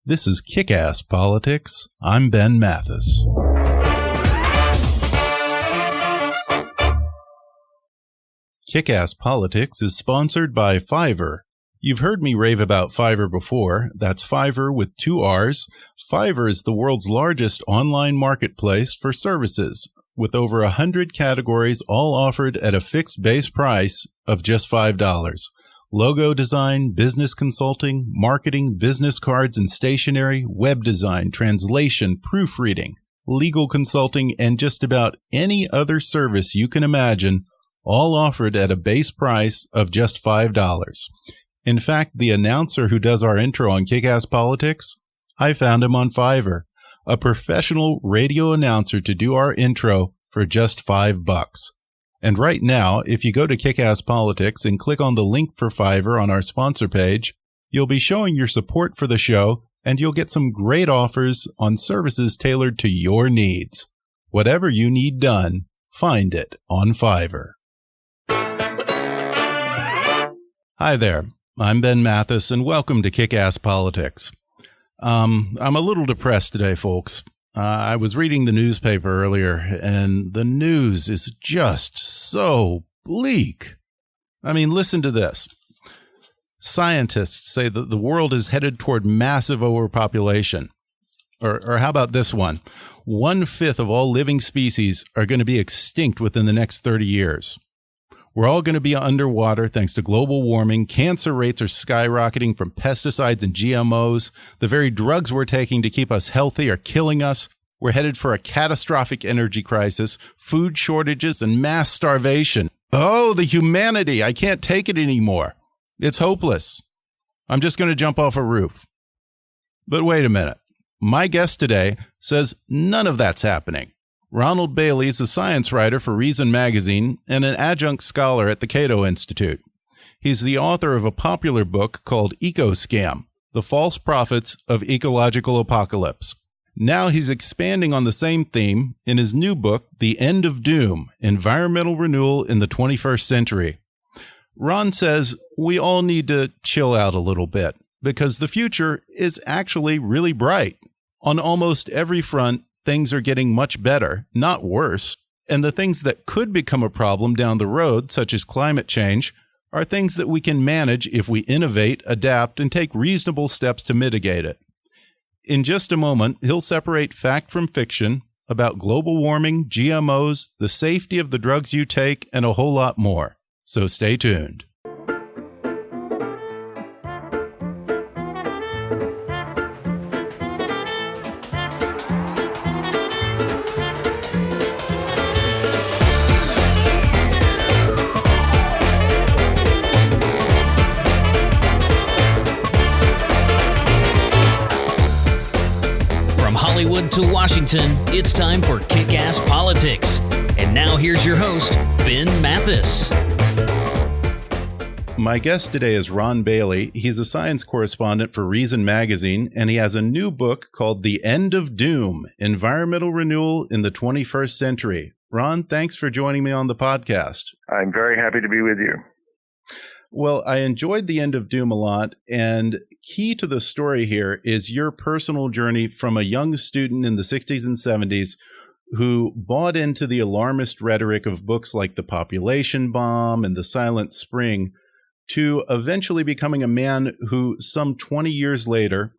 This is Kick-Ass Politics. I'm Ben Mathis. Kick-Ass Politics is sponsored by Fiverr. You've heard me rave about Fiverr before. That's Fiverr with 2 R's. Fiverr is the world's largest online marketplace for services, with over 100 categories all offered at a fixed base price of just $5. Logo design, business consulting, marketing, business cards and stationery, web design, translation, proofreading, legal consulting, and just about any other service you can imagine, all offered at a base price of just $5. In fact, the announcer who does our intro on Kick-Ass Politics, I found him on Fiverr, a professional radio announcer to do our intro for just $5. And right now, if you go to Kick-Ass Politics and click on the link for Fiverr on our sponsor page, you'll be showing your support for the show, and you'll get some great offers on services tailored to your needs. Whatever you need done, find it on Fiverr. Hi there, I'm Ben Mathis, and welcome to Kick-Ass Politics. I'm a little depressed today, folks. I was reading the newspaper earlier, and the news is just so bleak. I mean, listen to this. Scientists say that the world is headed toward massive overpopulation. Or how about this one? 1/5 of all living species are going to be extinct within the next 30 years. We're all going to be underwater thanks to global warming. Cancer rates are skyrocketing from pesticides and GMOs. The very drugs we're taking to keep us healthy are killing us. We're headed for a catastrophic energy crisis, food shortages, and mass starvation. Oh, the humanity. I can't take it anymore. It's hopeless. I'm just going to jump off a roof. But wait a minute. My guest today says none of that's happening. Ronald Bailey is a science writer for Reason magazine and an adjunct scholar at the Cato Institute. He's the author of a popular book called Eco-Scam, The False Prophets of Ecological Apocalypse. Now he's expanding on the same theme in his new book, The End of Doom, Environmental Renewal in the 21st Century. Ron says we all need to chill out a little bit because the future is actually really bright. On almost every front, things are getting much better, not worse, and the things that could become a problem down the road, such as climate change, are things that we can manage if we innovate, adapt, and take reasonable steps to mitigate it. In just a moment, he'll separate fact from fiction about global warming, GMOs, the safety of the drugs you take, and a whole lot more. So stay tuned. Hollywood to Washington, it's time for Kick-Ass Politics. And now here's your host, Ben Mathis. My guest today is Ron Bailey. He's a science correspondent for Reason magazine, and he has a new book called The End of Doom, Environmental Renewal in the 21st Century. Ron, thanks for joining me on the podcast. I'm very happy to be with you. Well, I enjoyed The End of Doom a lot, and key to the story here is your personal journey from a young student in the 60s and 70s who bought into the alarmist rhetoric of books like The Population Bomb and The Silent Spring to eventually becoming a man who some 20 years later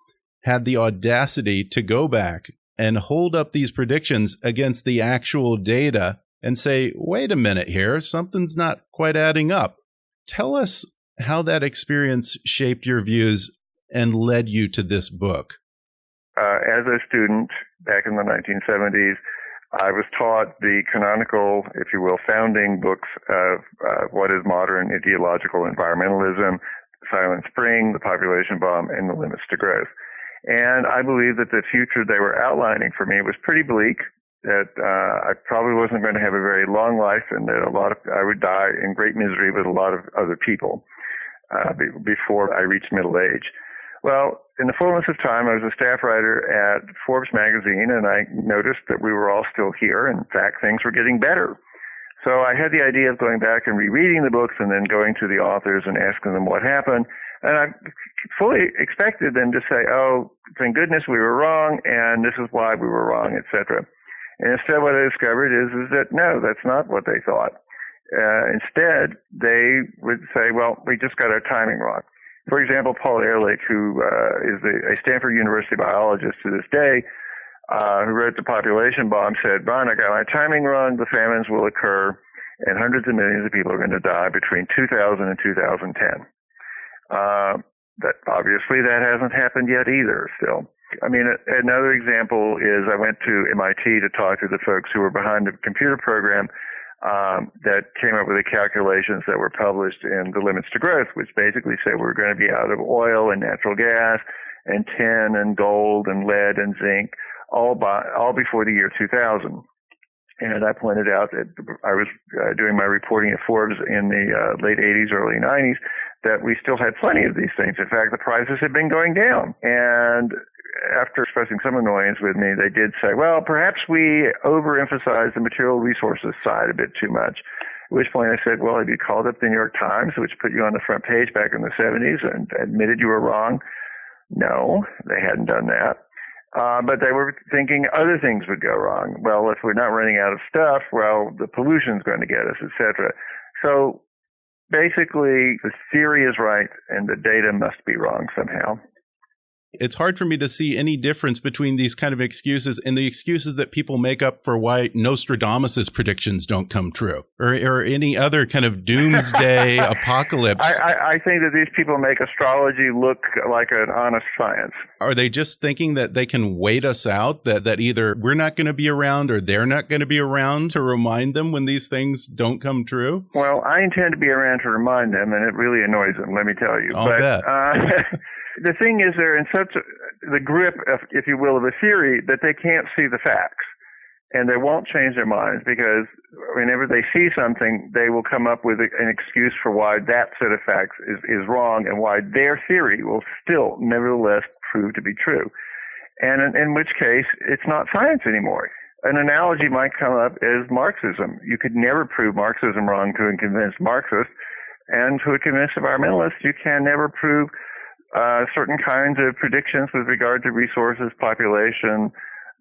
had the audacity to go back and hold up these predictions against the actual data and say, wait a minute here, something's not quite adding up. Tell us how that experience shaped your views and led you to this book. As a student back in the 1970s, I was taught the canonical, if you will, founding books of what is modern ideological environmentalism, Silent Spring, The Population Bomb, and The Limits to Growth. And I believe that the future they were outlining for me was pretty bleak, that I probably wasn't going to have a very long life, and that I would die in great misery with a lot of other people before I reached middle age. Well, in the fullness of time, I was a staff writer at Forbes magazine, and I noticed that we were all still here. In fact, things were getting better. So I had the idea of going back and rereading the books and then going to the authors and asking them what happened. And I fully expected them to say, oh, thank goodness we were wrong, and this is why we were wrong, etc. And instead what I discovered is that no, that's not what they thought. Instead, they would say, well, we just got our timing wrong. For example, Paul Ehrlich, who is a Stanford University biologist to this day, who wrote The Population Bomb, said, Ron, I got my timing wrong. The famines will occur, and hundreds of millions of people are going to die between 2000 and 2010. That obviously that hasn't happened yet either still. I mean, another example is I went to MIT to talk to the folks who were behind the computer program that came up with the calculations that were published in The Limits to Growth, which basically said we're going to be out of oil and natural gas and tin and gold and lead and zinc all before the year 2000. And I pointed out that I was doing my reporting at Forbes in the late 80s, early 90s, that we still had plenty of these things. In fact, the prices had been going down. And after expressing some annoyance with me, they did say, well, perhaps we overemphasized the material resources side a bit too much. At which point I said, well, have you called up the New York Times, which put you on the front page back in the 70s and admitted you were wrong? No, they hadn't done that. But they were thinking other things would go wrong. Well, if we're not running out of stuff, well, the pollution's going to get us, etc. So basically, the theory is right and the data must be wrong somehow. It's hard for me to see any difference between these kind of excuses and the excuses that people make up for why Nostradamus's predictions don't come true, or any other kind of doomsday apocalypse. I think that these people make astrology look like an honest science. Are they just thinking that they can wait us out, that either we're not going to be around or they're not going to be around to remind them when these things don't come true? Well, I intend to be around to remind them, and it really annoys them, let me tell you. I'll bet. The thing is, they're in such the grip, if you will, of a theory that they can't see the facts. And they won't change their minds because whenever they see something, they will come up with an excuse for why that set of facts is wrong and why their theory will still nevertheless prove to be true. And in which case, it's not science anymore. An analogy might come up as Marxism. You could never prove Marxism wrong to a convinced Marxist. And to a convinced environmentalist, you can never prove certain kinds of predictions with regard to resources, population,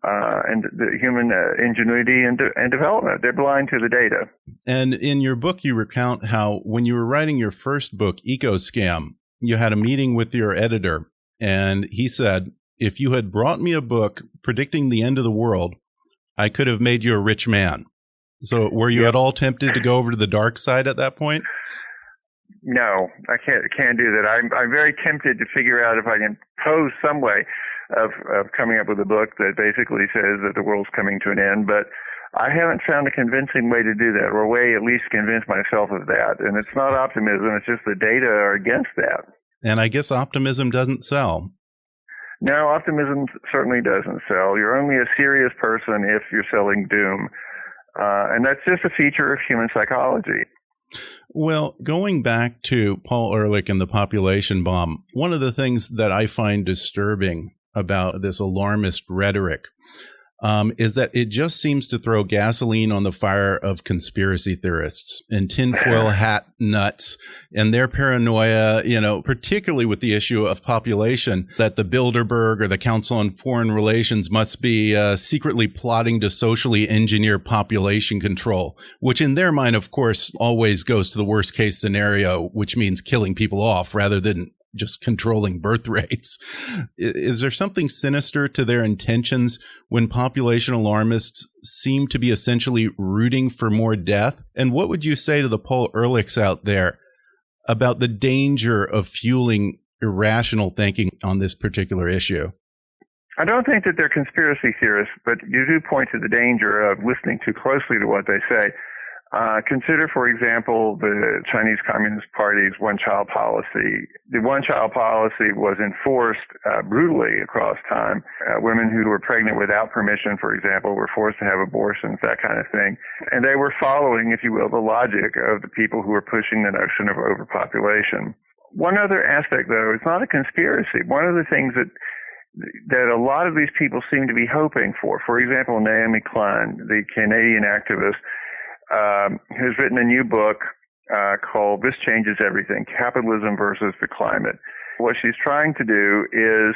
and the human ingenuity and development. They're blind to the data. And in your book, you recount how when you were writing your first book, Eco Scam, you had a meeting with your editor, and he said, if you had brought me a book predicting the end of the world, I could have made you a rich man. So were you at all tempted to go over to the dark side at that point? No, I can't do that. I'm very tempted to figure out if I can pose some way of coming up with a book that basically says that the world's coming to an end, but I haven't found a convincing way to do that, or a way at least convince myself of that. And it's not optimism, it's just the data are against that. And I guess optimism doesn't sell. No, optimism certainly doesn't sell. You're only a serious person if you're selling doom. And that's just a feature of human psychology. Well, going back to Paul Ehrlich and the population bomb, one of the things that I find disturbing about this alarmist rhetoric is that it just seems to throw gasoline on the fire of conspiracy theorists and tinfoil hat nuts and their paranoia, particularly with the issue of population, that the Bilderberg or the Council on Foreign Relations must be secretly plotting to socially engineer population control, which in their mind, of course, always goes to the worst case scenario, which means killing people off rather than just controlling birth rates. Is there something sinister to their intentions when population alarmists seem to be essentially rooting for more death? And what would you say to the Paul Ehrlichs out there about the danger of fueling irrational thinking on this particular issue? I don't think that they're conspiracy theorists, but you do point to the danger of listening too closely to what they say. Consider, for example, the Chinese Communist Party's one-child policy. The one-child policy was enforced brutally across time. Women who were pregnant without permission, for example, were forced to have abortions, that kind of thing. And they were following, if you will, the logic of the people who were pushing the notion of overpopulation. One other aspect, though, it's not a conspiracy. One of the things that a lot of these people seem to be hoping for example, Naomi Klein, the Canadian activist, who's written a new book called This Changes Everything, Capitalism versus the Climate. what she's trying to do is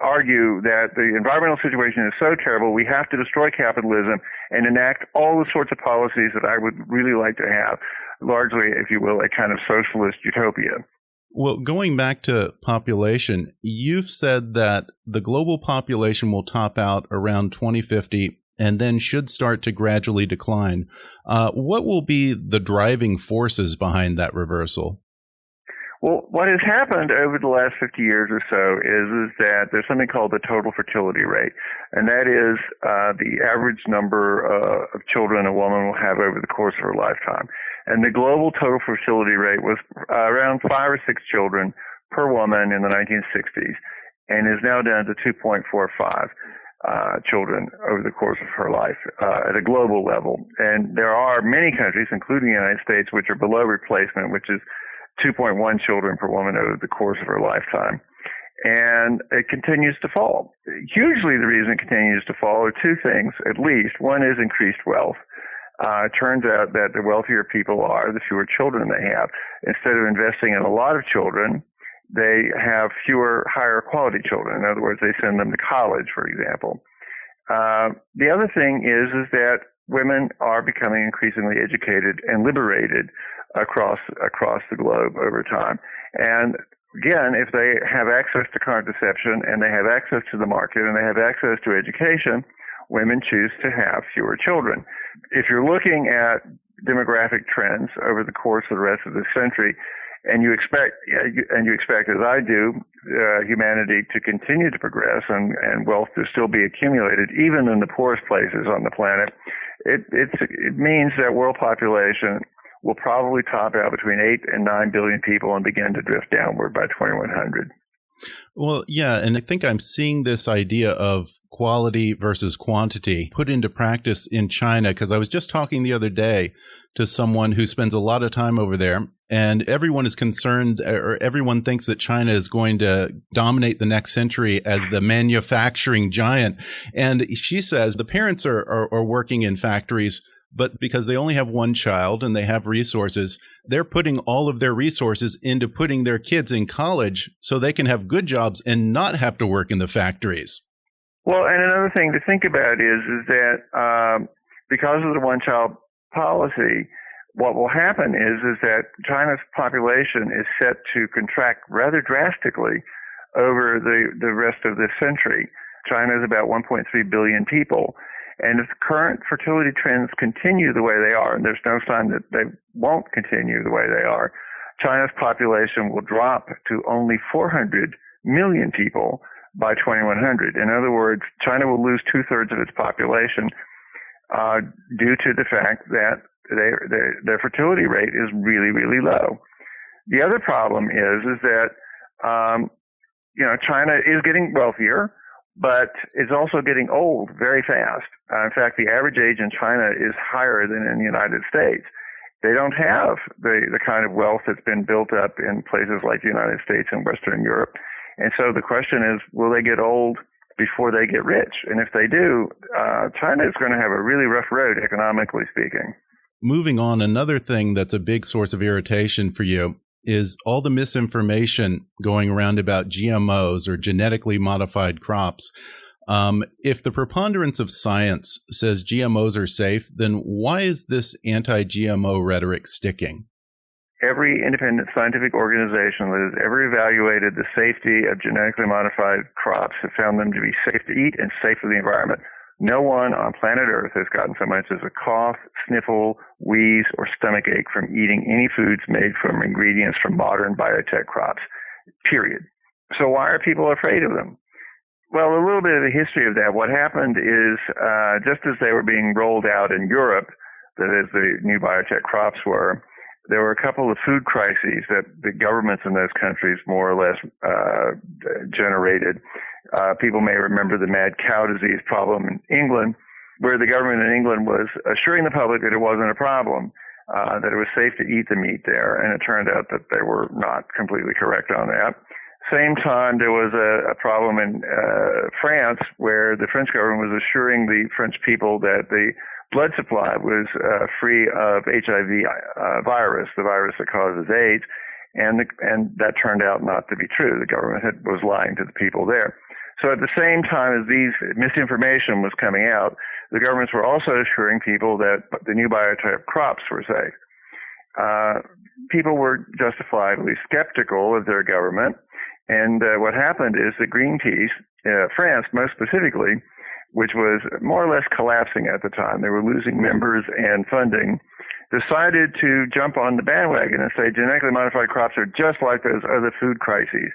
argue that the environmental situation is so terrible we have to destroy capitalism and enact all the sorts of policies that I would really like to have, largely, if you will, a kind of socialist utopia. Well, going back to population, you've said that the global population will top out around 2050 and then should start to gradually decline. What will be the driving forces behind that reversal? Well, what has happened over the last 50 years or so is that there's something called the total fertility rate, and that is the average number of children a woman will have over the course of her lifetime. And the global total fertility rate was around 5 or 6 children per woman in the 1960s, and is now down to 2.45 children over the course of her life at a global level. And there are many countries, including the United States, which are below replacement, which is 2.1 children per woman over the course of her lifetime. And it continues to fall. Usually the reason it continues to fall are two things, at least. One is increased wealth. It turns out that the wealthier people are, the fewer children they have. Instead of investing in a lot of children, they have fewer higher quality children. In other words, they send them to college, for example. The other thing is that women are becoming increasingly educated and liberated across the globe over time. And again, if they have access to contraception and they have access to the market and they have access to education, women choose to have fewer children. If you're looking at demographic trends over the course of the rest of this century, and you expect, as I do, humanity to continue to progress and wealth to still be accumulated, even in the poorest places on the planet, it means that world population will probably top out between 8 and 9 billion people and begin to drift downward by 2100. Well, yeah, and I think I'm seeing this idea of quality versus quantity put into practice in China, because I was just talking the other day to someone who spends a lot of time over there, and everyone is concerned, or everyone thinks that China is going to dominate the next century as the manufacturing giant. And she says the parents are working in factories, but because they only have one child and they have resources, they're putting all of their resources into putting their kids in college so they can have good jobs and not have to work in the factories. Well, and another thing to think about is that because of the one-child policy, what will happen is that China's population is set to contract rather drastically over the rest of this century. China is about 1.3 billion people. And if the current fertility trends continue the way they are, and there's no sign that they won't continue the way they are, China's population will drop to only 400 million people by 2100. In other words, China will lose 2/3 of its population due to the fact that their fertility rate is really, really low. The other problem is that China is getting wealthier, but it's also getting old very fast. In fact, the average age in China is higher than in the United States. They don't have the kind of wealth that's been built up in places like the United States and Western Europe. And so the question is, will they get old before they get rich? And if they do, China is going to have a really rough road, economically speaking. Moving on, another thing that's a big source of irritation for you is all the misinformation going around about GMOs, or genetically modified crops. If the preponderance of science says GMOs are safe, then why is this anti-GMO rhetoric sticking? Every independent scientific organization that has ever evaluated the safety of genetically modified crops have found them to be safe to eat and safe for the environment. No one on planet Earth has gotten so much as a cough, sniffle, wheeze, or stomach ache from eating any foods made from ingredients from modern biotech crops, period. So why are people afraid of them? Well, a little bit of the history of that. What happened is just as they were being rolled out in Europe, that is, the new biotech crops were, there were a couple of food crises that the governments in those countries more or less generated. People may remember the mad cow disease problem in England, where the government in England was assuring the public that it wasn't a problem, that it was safe to eat the meat there, and it turned out that they were not completely correct on that. Same time, there was a problem in France, where the French government was assuring the French people that the blood supply was free of HIV virus, the virus that causes AIDS. And that turned out not to be true. The government was lying to the people there. So at the same time as these misinformation was coming out, the governments were also assuring people that the new biotype crops were safe. People were justifiably skeptical of their government. And what happened is that Greenpeace, France most specifically, which was more or less collapsing at the time, they were losing members and funding, decided to jump on the bandwagon and say genetically modified crops are just like those other food crises.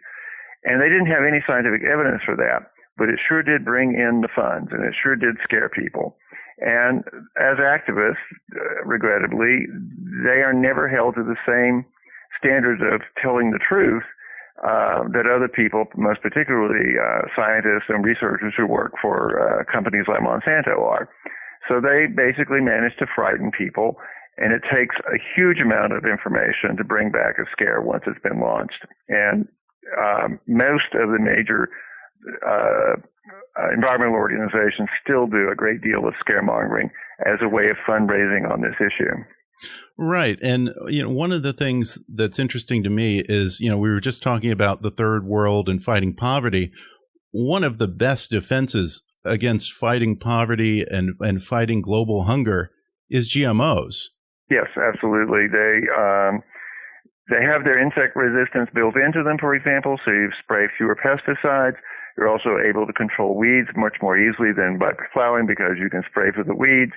And they didn't have any scientific evidence for that, but it sure did bring in the funds, and it sure did scare people. And as activists, regrettably, they are never held to the same standards of telling the truth that other people, most particularly scientists and researchers who work for companies like Monsanto are. So they basically manage to frighten people, and it takes a huge amount of information to bring back a scare once it's been launched. And most of the major environmental organizations still do a great deal of scaremongering as a way of fundraising on this issue. Right. And, one of the things that's interesting to me is, we were just talking about the third world and fighting poverty. One of the best defenses against fighting poverty and fighting global hunger is GMOs. Yes, absolutely. They have their insect resistance built into them, for example, so you spray fewer pesticides. You're also able to control weeds much more easily than by plowing because you can spray for the weeds.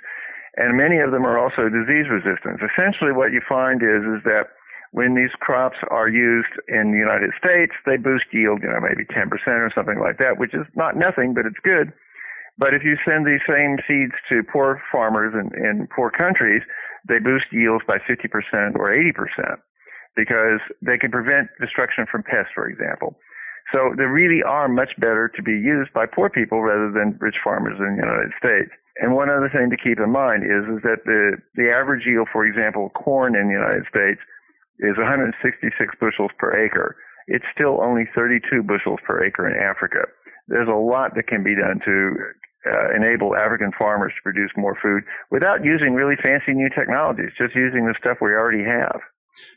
And many of them are also disease resistant. Essentially what you find is that when these crops are used in the United States, they boost yield, maybe 10% or something like that, which is not nothing, but it's good. But if you send these same seeds to poor farmers in poor countries, they boost yields by 50% or 80% because they can prevent destruction from pests, for example. So they really are much better to be used by poor people rather than rich farmers in the United States. And one other thing to keep in mind is that the average yield, for example, corn in the United States is 166 bushels per acre. It's still only 32 bushels per acre in Africa. There's a lot that can be done to enable African farmers to produce more food without using really fancy new technologies, just using the stuff we already have.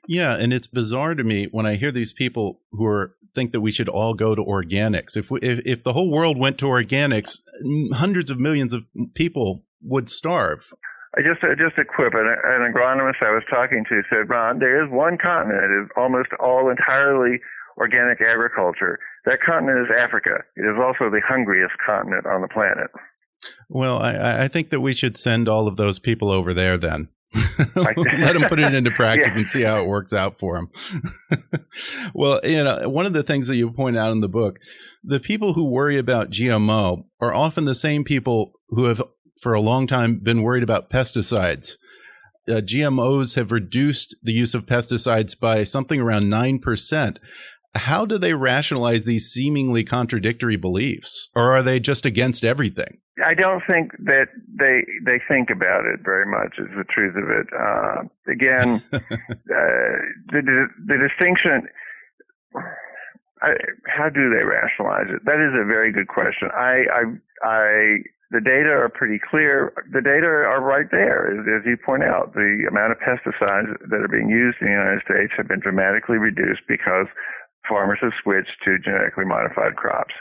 Yeah, and it's bizarre to me when I hear these people who think that we should all go to organics. If the whole world went to organics, hundreds of millions of people would starve. Just a quip. An agronomist I was talking to said, Ron, there is one continent that is almost all entirely organic agriculture. That continent is Africa. It is also the hungriest continent on the planet. Well, I think that we should send all of those people over there then. Let them put it into practice and see how it works out for them. Well, one of the things that you point out in the book, the people who worry about GMO are often the same people who have for a long time been worried about pesticides. GMOs have reduced the use of pesticides by something around 9%. How do they rationalize these seemingly contradictory beliefs? Or are they just against everything? I don't think that they think about it very much, is the truth of it. Again, the distinction, how do they rationalize it? That is a very good question. The data are pretty clear. The data are right there, as you point out. The amount of pesticides that are being used in the United States have been dramatically reduced because farmers have switched to genetically modified crops.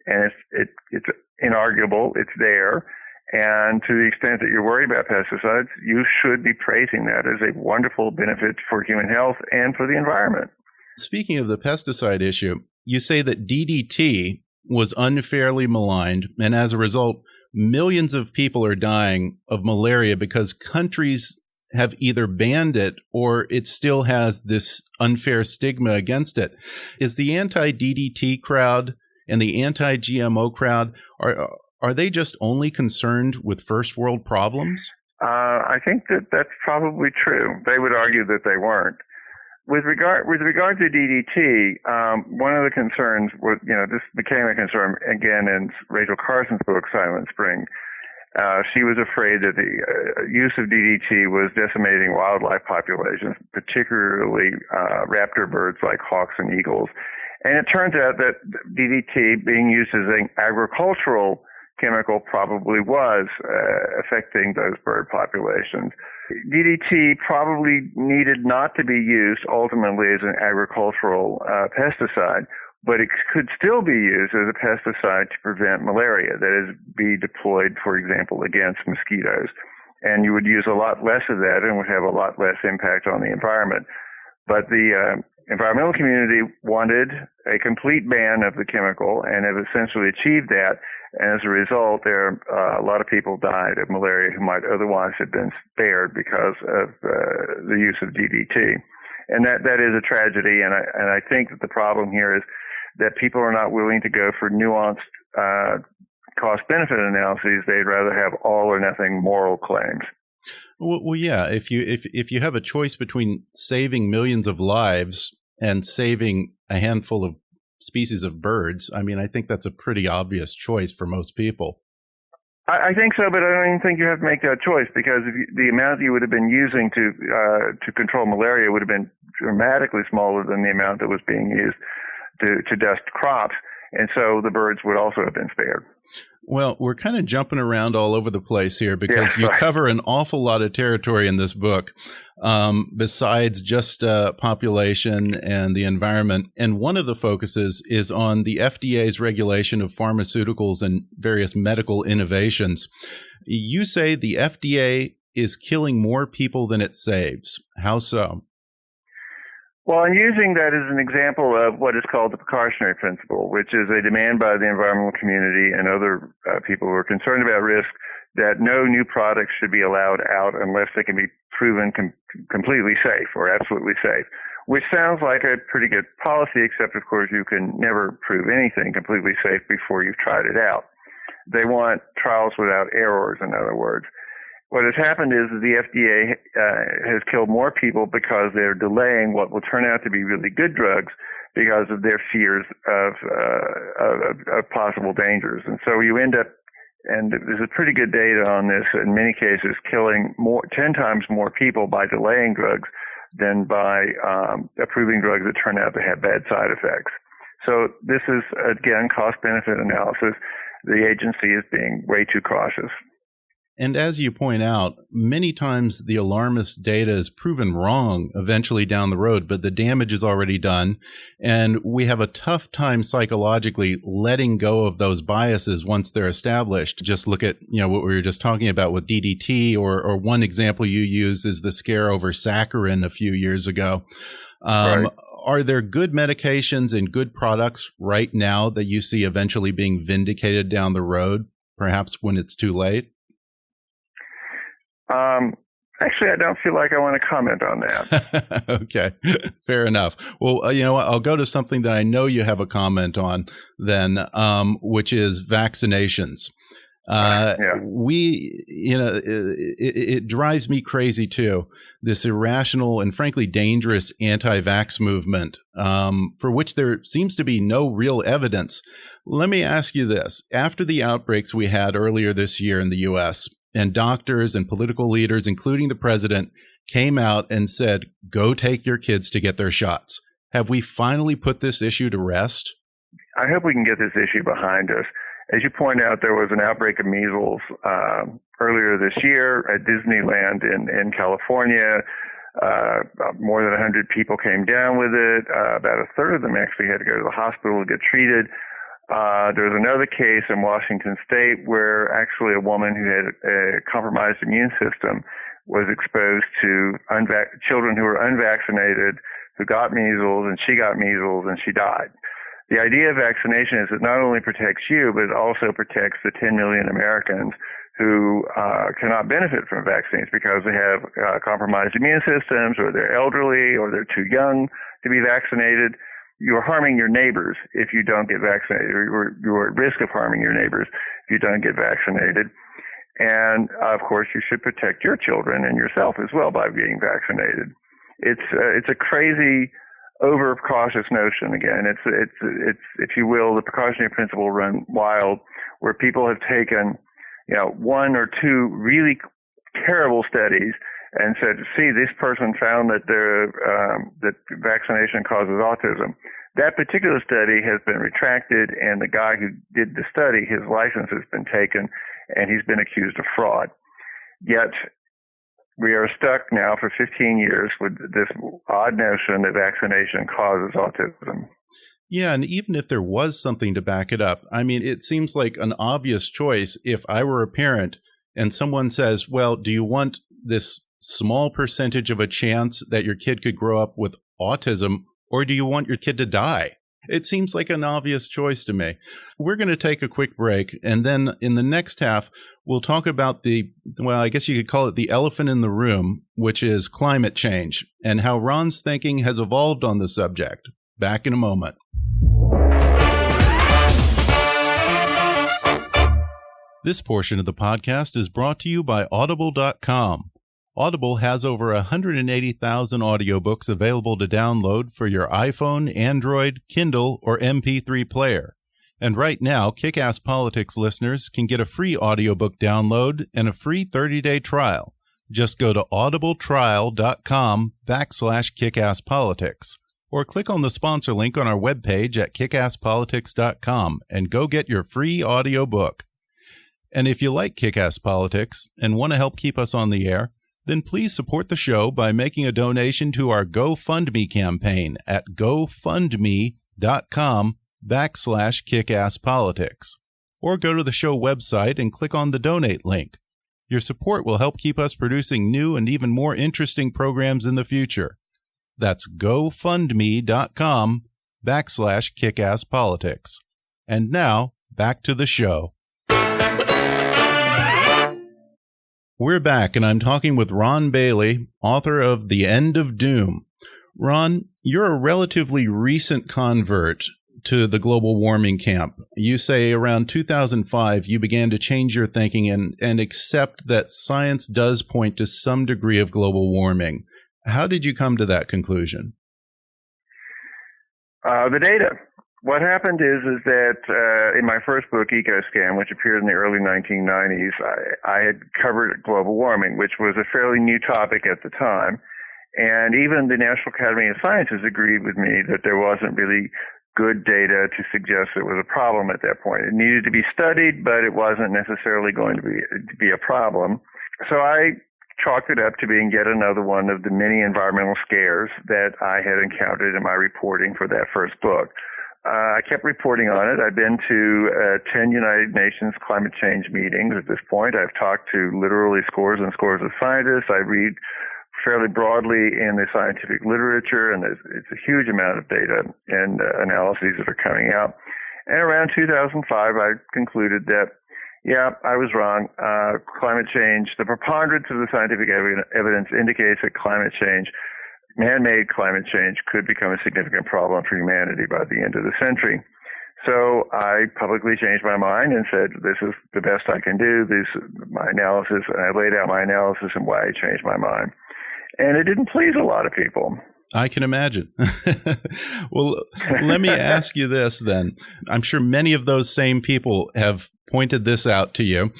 And it's inarguable, it's there. And to the extent that you're worried about pesticides, you should be praising that as a wonderful benefit for human health and for the environment. Speaking of the pesticide issue, you say that DDT was unfairly maligned, and as a result, millions of people are dying of malaria because countries have either banned it or it still has this unfair stigma against it. Is the anti-DDT crowd and the anti-GMO crowd, are they just only concerned with first world problems? I think that's probably true. They would argue that they weren't. With regard to DDT, one of the concerns was, this became a concern again in Rachel Carson's book, Silent Spring. She was afraid that the use of DDT was decimating wildlife populations, particularly raptor birds like hawks and eagles. And it turns out that DDT being used as an agricultural chemical probably was affecting those bird populations. DDT probably needed not to be used ultimately as an agricultural pesticide, but it could still be used as a pesticide to prevent malaria, that is, be deployed, for example, against mosquitoes. And you would use a lot less of that and would have a lot less impact on the environment. But the environmental community wanted a complete ban of the chemical and have essentially achieved that. And as a result, a lot of people died of malaria who might otherwise have been spared because of the use of DDT. And that is a tragedy. And I think that the problem here is that people are not willing to go for nuanced cost-benefit analyses. They'd rather have all or nothing moral claims. Well, yeah. If you have a choice between saving millions of lives and saving a handful of species of birds, I mean, I think that's a pretty obvious choice for most people. I think so, but I don't even think you have to make that choice, because the amount you would have been using to control malaria would have been dramatically smaller than the amount that was being used to dust crops, and so the birds would also have been spared. Well, we're kind of jumping around all over the place here because you cover an awful lot of territory in this book, besides just population and the environment. And one of the focuses is on the FDA's regulation of pharmaceuticals and various medical innovations. You say the FDA is killing more people than it saves. How so? Well, I'm using that as an example of what is called the precautionary principle, which is a demand by the environmental community and other people who are concerned about risk that no new products should be allowed out unless they can be proven completely safe or absolutely safe, which sounds like a pretty good policy, except, of course, you can never prove anything completely safe before you've tried it out. They want trials without errors, in other words. What has happened is that the FDA has killed more people because they're delaying what will turn out to be really good drugs because of their fears of possible dangers. And so you end up, and there's a pretty good data on this, in many cases, killing 10 times more people by delaying drugs than by approving drugs that turn out to have bad side effects. So this is, again, cost-benefit analysis. The agency is being way too cautious. And as you point out, many times the alarmist data is proven wrong eventually down the road, but the damage is already done. And we have a tough time psychologically letting go of those biases once they're established. Just look at, what we were just talking about with DDT, or one example you use is the scare over saccharin a few years ago. Right. Are there good medications and good products right now that you see eventually being vindicated down the road, perhaps when it's too late? Actually, I don't feel like I want to comment on that. Okay, fair enough. Well, I'll go to something that I know you have a comment on then, which is vaccinations. It drives me crazy too, this irrational and frankly dangerous anti-vax movement, for which there seems to be no real evidence. Let me ask you this. After the outbreaks we had earlier this year in the U.S., and doctors and political leaders, including the president, came out and said, go take your kids to get their shots. Have we finally put this issue to rest? I hope we can get this issue behind us. As you point out, there was an outbreak of measles earlier this year at Disneyland in California. More than 100 people came down with it. About a third of them actually had to go to the hospital to get treated. There was another case in Washington State where actually a woman who had a compromised immune system was exposed to children who were unvaccinated who got measles, and she got measles and she died. The idea of vaccination is it not only protects you, but it also protects the 10 million Americans who cannot benefit from vaccines because they have compromised immune systems, or they're elderly, or they're too young to be vaccinated. You're harming your neighbors if you don't get vaccinated, or you're at risk of harming your neighbors if you don't get vaccinated. And, of course, you should protect your children and yourself as well by being vaccinated. It's a crazy, overcautious notion. Again, it's if you will, the precautionary principle run wild, where people have taken, one or two really terrible studies and said, see, this person found that that vaccination causes autism. That particular study has been retracted, and the guy who did the study, his license has been taken, and he's been accused of fraud. Yet, we are stuck now for 15 years with this odd notion that vaccination causes autism. Yeah, and even if there was something to back it up, I mean, it seems like an obvious choice if I were a parent and someone says, well, do you want this small percentage of a chance that your kid could grow up with autism, or do you want your kid to die? It seems like an obvious choice to me. We're going to take a quick break, and then in the next half, we'll talk about well, I guess you could call it the elephant in the room, which is climate change, and how Ron's thinking has evolved on the subject. Back in a moment. This portion of the podcast is brought to you by Audible.com. Audible has over 180,000 audiobooks available to download for your iPhone, Android, Kindle, or MP3 player. And right now, Kick-Ass Politics listeners can get a free audiobook download and a free 30-day trial. Just go to audibletrial.com/kickasspolitics or click on the sponsor link on our webpage at kickasspolitics.com and go get your free audiobook. And if you like Kick-Ass Politics and want to help keep us on the air, then please support the show by making a donation to our GoFundMe campaign at gofundme.com/kickasspolitics. Or go to the show website and click on the donate link. Your support will help keep us producing new and even more interesting programs in the future. That's gofundme.com/kickasspolitics. And now, back to the show. We're back, and I'm talking with Ron Bailey, author of The End of Doom. Ron, you're a relatively recent convert to the global warming camp. You say around 2005, you began to change your thinking and accept that science does point to some degree of global warming. How did you come to that conclusion? The data. What happened is that in my first book, EcoScan, which appeared in the early 1990s, I had covered global warming, which was a fairly new topic at the time. And even the National Academy of Sciences agreed with me that there wasn't really good data to suggest it was a problem at that point. It needed to be studied, but it wasn't necessarily going to be a problem. So I chalked it up to being yet another one of the many environmental scares that I had encountered in my reporting for that first book. I kept reporting on it. I've been to 10 United Nations climate change meetings at this point. I've talked to literally scores and scores of scientists. I read fairly broadly in the scientific literature, and it's a huge amount of data and analyses that are coming out. And around 2005, I concluded that, yeah, I was wrong. Climate change, the preponderance of the scientific evidence indicates that climate change, man-made climate change, could become a significant problem for humanity by the end of the century. So I publicly changed my mind and said, this is the best I can do. This is my analysis, and I laid out my analysis and why I changed my mind. And it didn't please a lot of people. I can imagine. Well, let me ask you this then. I'm sure many of those same people have pointed this out to you.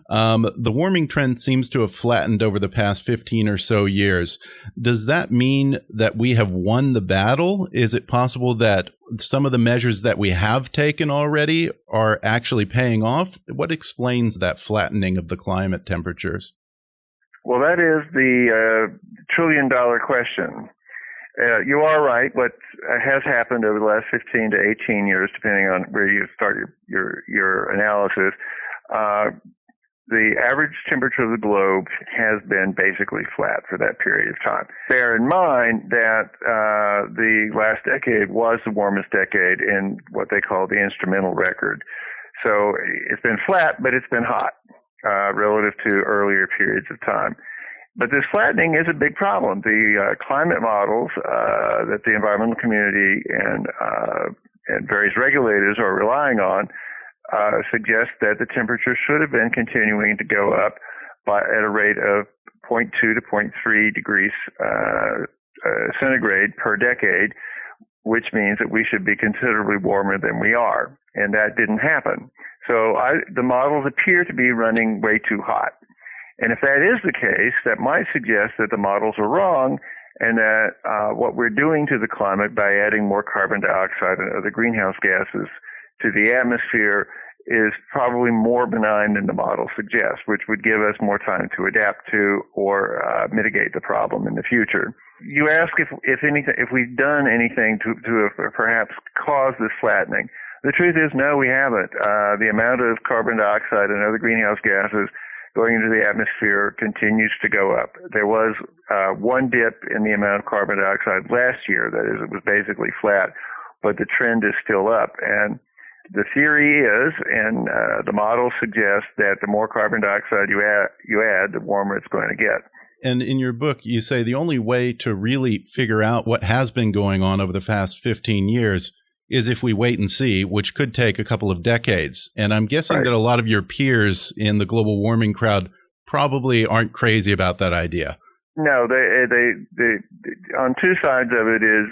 The warming trend seems to have flattened over the past 15 or so years. Does that mean that we have won the battle? Is it possible that some of the measures that we have taken already are actually paying off? What explains that flattening of the climate temperatures? Well, that is the trillion-dollar question. You are right. What has happened over the last 15 to 18 years, depending on where you start your analysis, the average temperature of the globe has been basically flat for that period of time. Bear in mind that the last decade was the warmest decade in what they call the instrumental record. So it's been flat, but it's been hot relative to earlier periods of time. But this flattening is a big problem. The climate models that the environmental community and various regulators are relying on suggest that the temperature should have been continuing to go up at a rate of 0.2 to 0.3 degrees centigrade per decade, which means that we should be considerably warmer than we are. And that didn't happen. So the models appear to be running way too hot. And if that is the case, that might suggest that the models are wrong and that what we're doing to the climate by adding more carbon dioxide and other greenhouse gases to the atmosphere is probably more benign than the model suggests, which would give us more time to adapt to or mitigate the problem in the future. You ask if we've done anything to perhaps cause this flattening. The truth is, no, we haven't. The amount of carbon dioxide and other greenhouse gases going into the atmosphere continues to go up. There was one dip in the amount of carbon dioxide last year. That is, it was basically flat, but the trend is still up. And the theory is, and the model suggests, that the more carbon dioxide you add, the warmer it's going to get. And in your book, you say the only way to really figure out what has been going on over the past 15 years is if we wait and see, which could take a couple of decades. And I'm guessing that a lot of your peers in the global warming crowd probably aren't crazy about that idea. No, they on two sides of it is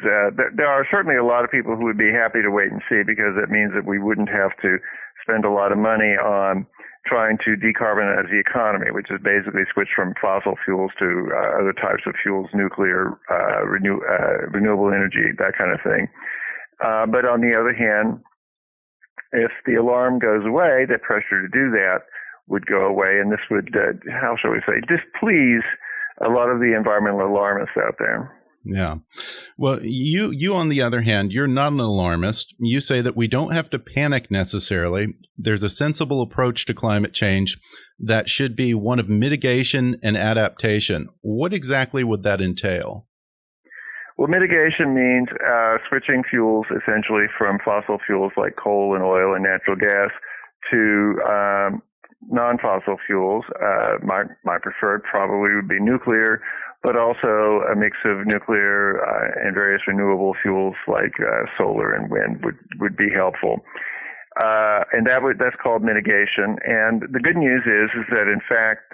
there are certainly a lot of people who would be happy to wait and see, because it means that we wouldn't have to spend a lot of money on trying to decarbonize the economy, which is basically switch from fossil fuels to other types of fuels, nuclear, renewable energy, that kind of thing. But on the other hand, if the alarm goes away, the pressure to do that would go away, and this would, how shall we say, displease a lot of the environmental alarmists out there. Yeah. Well, you on the other hand, you're not an alarmist. You say that we don't have to panic necessarily. There's a sensible approach to climate change that should be one of mitigation and adaptation. What exactly would that entail? Well, mitigation means switching fuels essentially from fossil fuels like coal and oil and natural gas to non-fossil fuels. My preferred probably would be nuclear, but also a mix of nuclear and various renewable fuels like solar and wind would be helpful. And that's called mitigation. And the good news is that, in fact,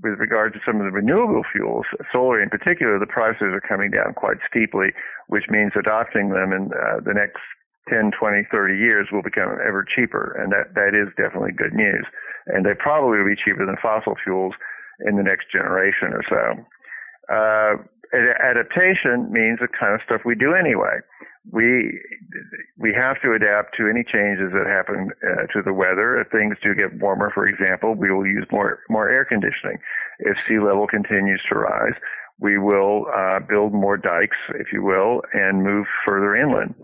with regard to some of the renewable fuels, solar in particular, the prices are coming down quite steeply, which means adopting them in the next 10, 20, 30 years will become ever cheaper. And that is definitely good news. And they probably will be cheaper than fossil fuels in the next generation or so. Adaptation means the kind of stuff we do anyway. We have to adapt to any changes that happen to the weather. If things do get warmer, for example, we will use more air conditioning. If sea level continues to rise, we will build more dikes, if you will, and move further inland.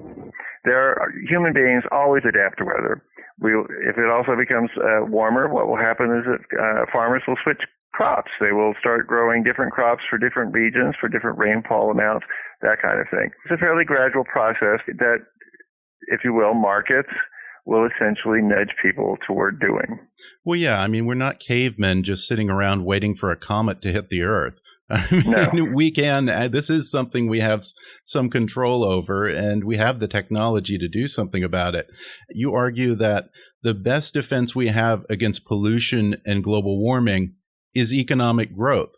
Human beings always adapt to weather. If it also becomes warmer, what will happen is that farmers will switch crops. They will start growing different crops for different regions, for different rainfall amounts, that kind of thing. It's a fairly gradual process that, if you will, markets will essentially nudge people toward doing. Well, yeah, I mean, we're not cavemen just sitting around waiting for a comet to hit the Earth. No. We can. This is something we have some control over, and we have the technology to do something about it. You argue that the best defense we have against pollution and global warming is economic growth.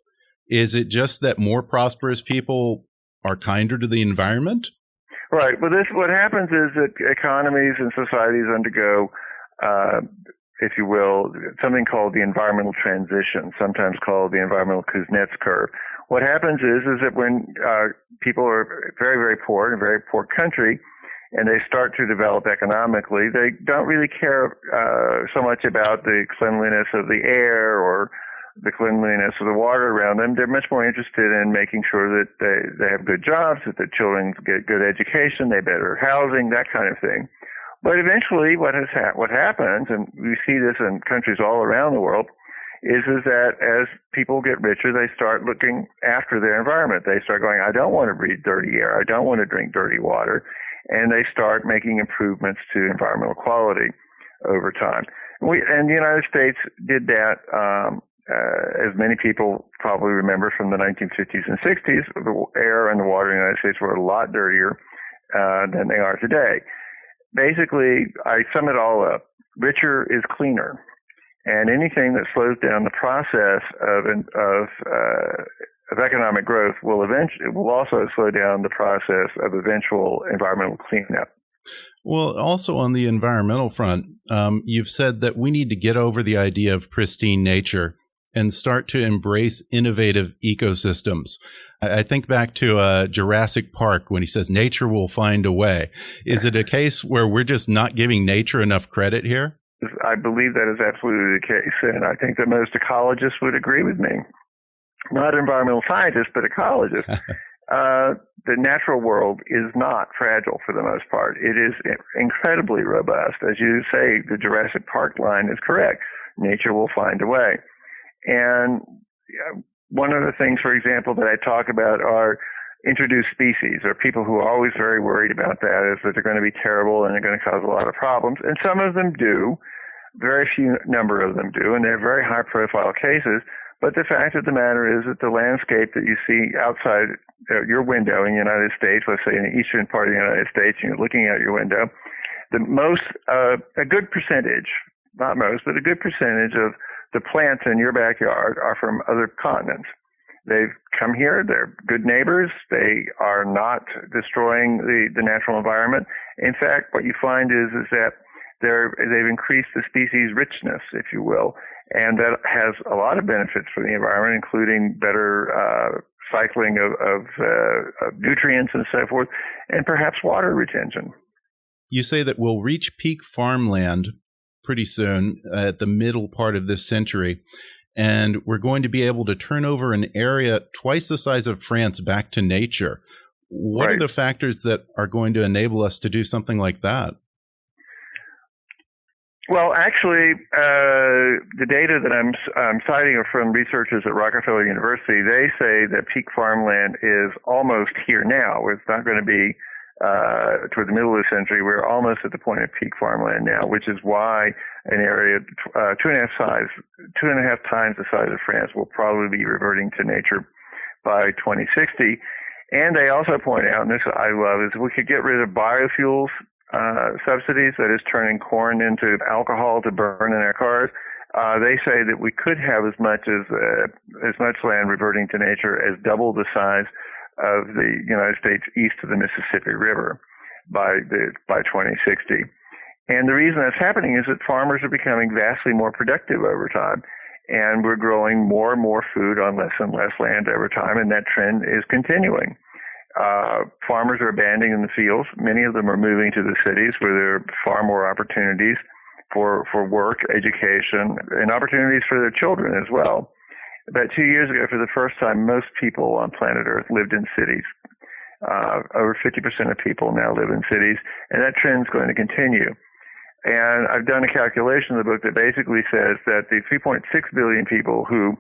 Is it just that more prosperous people are kinder to the environment? Right. Well, what happens is that economies and societies undergo, if you will, something called the environmental transition, sometimes called the environmental Kuznets curve. What happens is that when people are very, very poor in a very poor country, and they start to develop economically, they don't really care so much about the cleanliness of the air or the cleanliness of the water around them. They're much more interested in making sure that they have good jobs, that their children get good education, they have better housing, that kind of thing. But eventually what happens, and we see this in countries all around the world, is that as people get richer, they start looking after their environment. They start going, I don't want to breathe dirty air. I don't want to drink dirty water. And they start making improvements to environmental quality over time. And the United States did that, as many people probably remember from the 1950s and 60s. The air and the water in the United States were a lot dirtier than they are today. Basically, I sum it all up. Richer is cleaner. And anything that slows down the process of economic growth will also slow down the process of eventual environmental cleanup. Well, also on the environmental front, you've said that we need to get over the idea of pristine nature and start to embrace innovative ecosystems. I think back to Jurassic Park when he says nature will find a way. Is it a case where we're just not giving nature enough credit here? I believe that is absolutely the case, and I think that most ecologists would agree with me. Not environmental scientists, but ecologists. The natural world is not fragile for the most part. It is incredibly robust. As you say, the Jurassic Park line is correct. Nature will find a way. And one of the things, for example, that I talk about are introduced species, or people who are always very worried about that, is that they're going to be terrible and they're going to cause a lot of problems. And some of them do. Very few number of them do, and they're very high-profile cases. But the fact of the matter is that the landscape that you see outside your window in the United States, let's say in the eastern part of the United States, and you're looking out your window, a good percentage, not most, but a good percentage of the plants in your backyard are from other continents. They've come here, they're good neighbors, they are not destroying the natural environment. In fact, what you find is that they've increased the species richness, if you will, and that has a lot of benefits for the environment, including better cycling of nutrients and so forth, and perhaps water retention. You say that we'll reach peak farmland pretty soon at the middle part of this century, and we're going to be able to turn over an area twice the size of France back to nature. What are the factors that are going to enable us to do something like that? Well, actually, the data that I'm citing are from researchers at Rockefeller University. They say that peak farmland is almost here now. It's not going to be toward the middle of the century. We're almost at the point of peak farmland now, which is why an area 2.5 times the size of France will probably be reverting to nature by 2060. And they also point out, and this I love, is if we could get rid of biofuels subsidies, that is turning corn into alcohol to burn in our cars, they say that we could have as much land reverting to nature as double the size of the United States east of the Mississippi River by 2060. And the reason that's happening is that farmers are becoming vastly more productive over time, and we're growing more and more food on less and less land over time, and that trend is continuing. Farmers are abandoning the fields. Many of them are moving to the cities where there are far more opportunities for work, education, and opportunities for their children as well. About 2 years ago, for the first time, most people on planet Earth lived in cities. Over 50% of people now live in cities, and that trend is going to continue. And I've done a calculation in the book that basically says that the 3.6 billion people who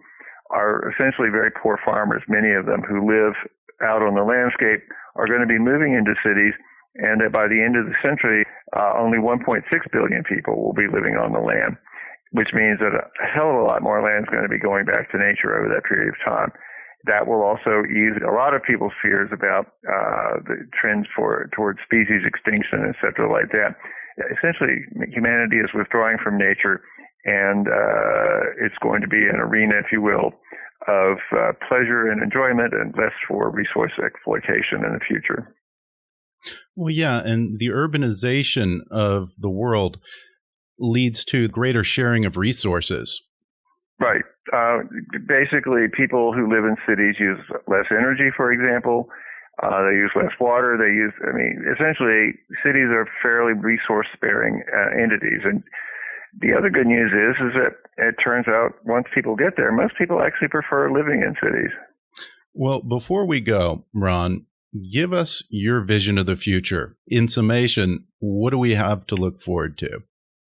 are essentially very poor farmers, many of them who live out on the landscape, are going to be moving into cities, and that by the end of the century, only 1.6 billion people will be living on the land, which means that a hell of a lot more land is going to be going back to nature over that period of time. That will also ease a lot of people's fears about the trends towards species extinction, et cetera, like that. Essentially, humanity is withdrawing from nature, and it's going to be an arena, if you will, of pleasure and enjoyment, and less for resource exploitation in the future. Well, yeah, and the urbanization of the world leads to greater sharing of resources. Right. Basically, people who live in cities use less energy, for example. They use less water. Essentially, cities are fairly resource-sparing entities. And the other good news is that it turns out once people get there, most people actually prefer living in cities. Well, before we go, Ron, give us your vision of the future. In summation, what do we have to look forward to?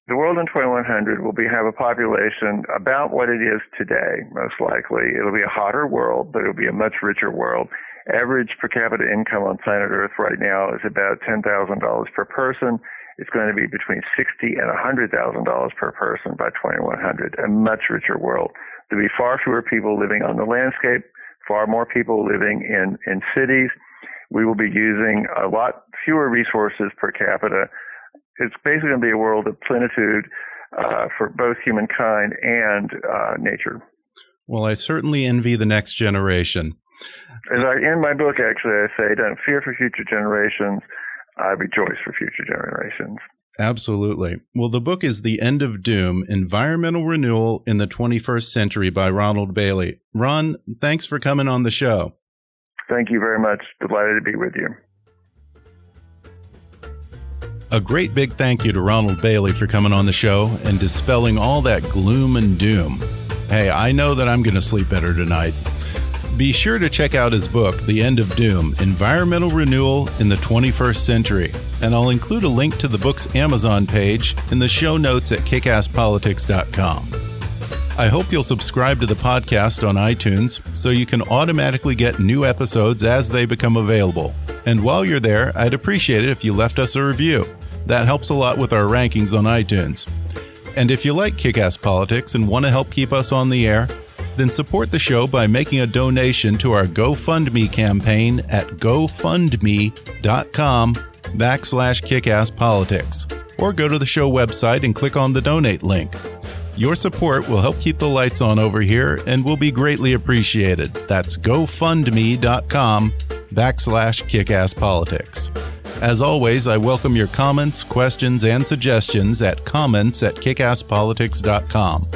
The world in 2100 will have a population about what it is today, most likely. It'll be a hotter world, but it'll be a much richer world. Average per capita income on planet Earth right now is about $10,000 per person. It's going to be between $60,000 and $100,000 per person by 2100, a much richer world. There'll be far fewer people living on the landscape, far more people living in cities. We will be using a lot fewer resources per capita. It's basically going to be a world of plenitude for both humankind and nature. Well, I certainly envy the next generation. As I end my book, actually, I say, don't fear for future generations. I rejoice for future generations. Absolutely. Well, the book is The End of Doom, Environmental Renewal in the 21st Century by Ronald Bailey. Ron, thanks for coming on the show. Thank you very much. Delighted to be with you. A great big thank you to Ronald Bailey for coming on the show and dispelling all that gloom and doom. Hey, I know that I'm going to sleep better tonight. Be sure to check out his book, The End of Doom, Environmental Renewal in the 21st Century. And I'll include a link to the book's Amazon page in the show notes at kickasspolitics.com. I hope you'll subscribe to the podcast on iTunes so you can automatically get new episodes as they become available. And while you're there, I'd appreciate it if you left us a review. That helps a lot with our rankings on iTunes. And if you like Kick-Ass Politics and want to help keep us on the air, then support the show by making a donation to our GoFundMe campaign at gofundme.com/kickasspolitics, or go to the show website and click on the donate link. Your support will help keep the lights on over here and will be greatly appreciated. That's gofundme.com/kickasspolitics. As always, I welcome your comments, questions, and suggestions at comments@kickasspolitics.com.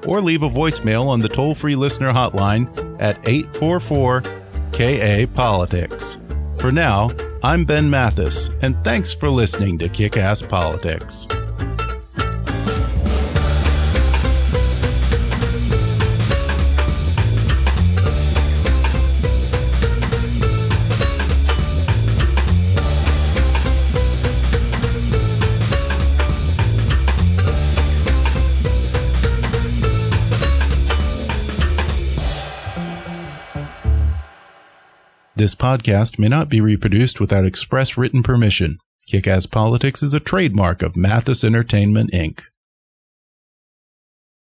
Or leave a voicemail on the toll-free listener hotline at 844-KA-POLITICS. For now, I'm Ben Mathis, and thanks for listening to Kick-Ass Politics. This podcast may not be reproduced without express written permission. Kick-Ass Politics is a trademark of Mathis Entertainment, Inc.